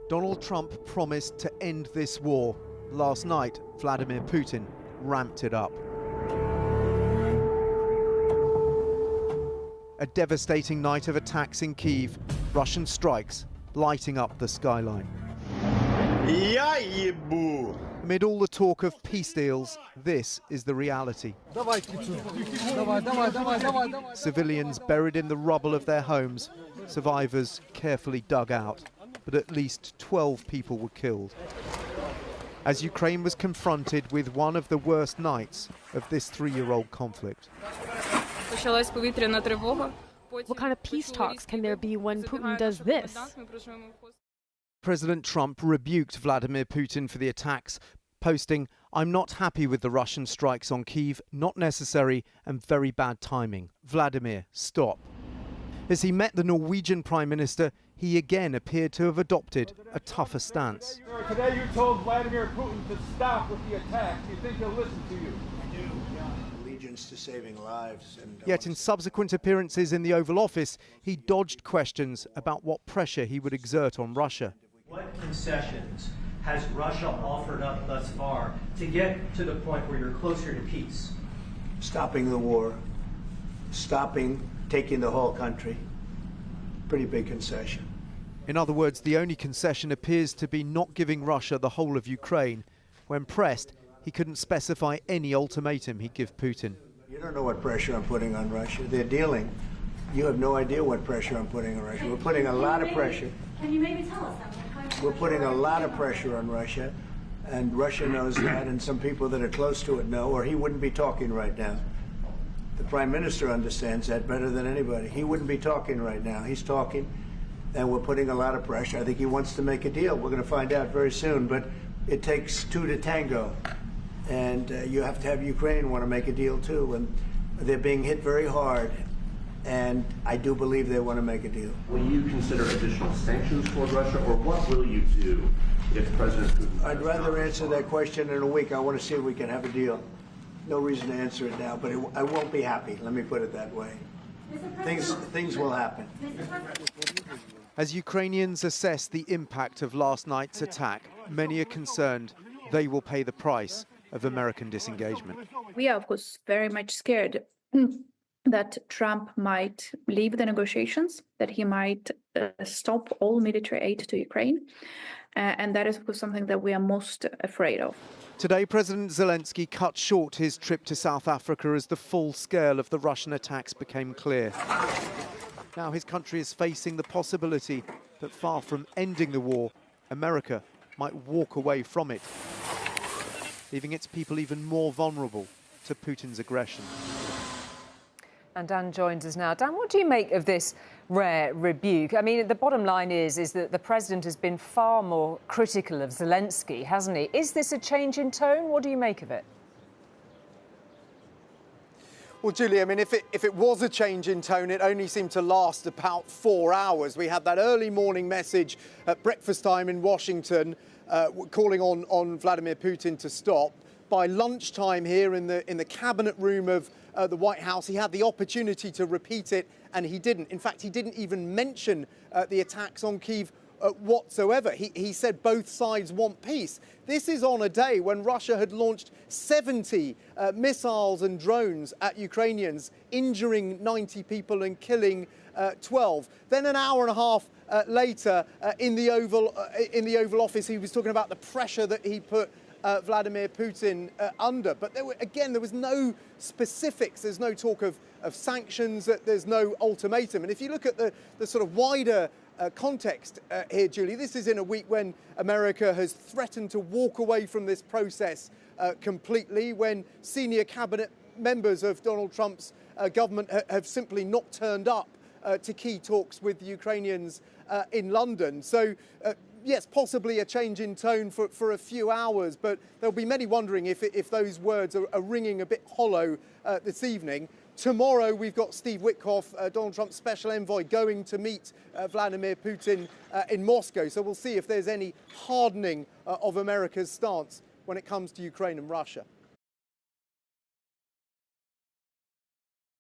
Donald Trump promised to end this war. Last night, Vladimir Putin ramped it up. A devastating night of attacks in Kyiv, Russian strikes lighting up the skyline. Amid all the talk of peace deals, this is the reality. Civilians buried in the rubble of their homes, survivors carefully dug out, but at least 12 people were killed. As Ukraine was confronted with one of the worst nights of this 3-year-old conflict. What kind of peace talks can there be when Putin does this? President Trump rebuked Vladimir Putin for the attacks, posting, "I'm not happy with the Russian strikes on Kyiv, not necessary and very bad timing. Vladimir, stop." As he met the Norwegian Prime Minister, he again appeared to have adopted a tougher stance. Today you told Vladimir Putin to stop with the attacks. Do you think he'll listen to you? I do. Allegiance to saving lives. Yet in subsequent appearances in the Oval Office, he dodged questions about what pressure he would exert on Russia. What concessions has Russia offered up thus far to get to the point where you're closer to peace? Stopping the war, taking the whole country. Pretty big concession. In other words, the only concession appears to be not giving Russia the whole of Ukraine. When pressed, he couldn't specify any ultimatum he'd give Putin. You don't know what pressure I'm putting on Russia. They're dealing. You have no idea what pressure I'm putting on Russia. We're putting a lot of pressure. Can you maybe tell us that? We're putting a lot of pressure on Russia, and Russia knows that, and some people that are close to it know, or he wouldn't be talking right now. The Prime Minister understands that better than anybody. He wouldn't be talking right now. He's talking, and we're putting a lot of pressure. I think he wants to make a deal. We're going to find out very soon, but it takes two to tango, and you have to have Ukraine want to make a deal too, and they're being hit very hard. And I do believe they want to make a deal. Will you consider additional sanctions toward Russia, or what will you do if President Putin... I'd rather answer that question in a week. I want to see if we can have a deal. No reason to answer it now, but I won't be happy. Let me put it that way. Things will happen. As Ukrainians assess the impact of last night's attack, many are concerned they will pay the price of American disengagement. We are, of course, very much scared that Trump might leave the negotiations, that he might stop all military aid to Ukraine. And that is, of course, something that we are most afraid of. Today, President Zelenskyy cut short his trip to South Africa as the full scale of the Russian attacks became clear. Now his country is facing the possibility that far from ending the war, America might walk away from it, leaving its people even more vulnerable to Putin's aggression. And Dan joins us now. Dan, what do you make of this rare rebuke? I mean, the bottom line is that the president has been far more critical of Zelenskyy, hasn't he? Is this a change in tone? What do you make of it? Well, Julie, I mean, if it was a change in tone, it only seemed to last about 4 hours. We had that early morning message at breakfast time in Washington calling on Vladimir Putin to stop. By lunchtime here in the cabinet room of the White House, he had the opportunity to repeat it, and he didn't. In fact, he didn't even mention the attacks on Kyiv whatsoever. He said both sides want peace. This is on a day when Russia had launched 70 missiles and drones at Ukrainians, injuring 90 people and killing 12. Then an hour and a half later, in the Oval Office, he was talking about the pressure that he put Vladimir Putin under. But there was no specifics. There's no talk of sanctions. There's no ultimatum. And if you look at the sort of wider context here, Julie, this is in a week when America has threatened to walk away from this process completely, when senior cabinet members of Donald Trump's government have simply not turned up to key talks with the Ukrainians in London. So yes, possibly a change in tone for a few hours, but there'll be many wondering if those words are ringing a bit hollow this evening. Tomorrow, we've got Steve Witkoff, Donald Trump's special envoy, going to meet Vladimir Putin in Moscow. So we'll see if there's any hardening of America's stance when it comes to Ukraine and Russia.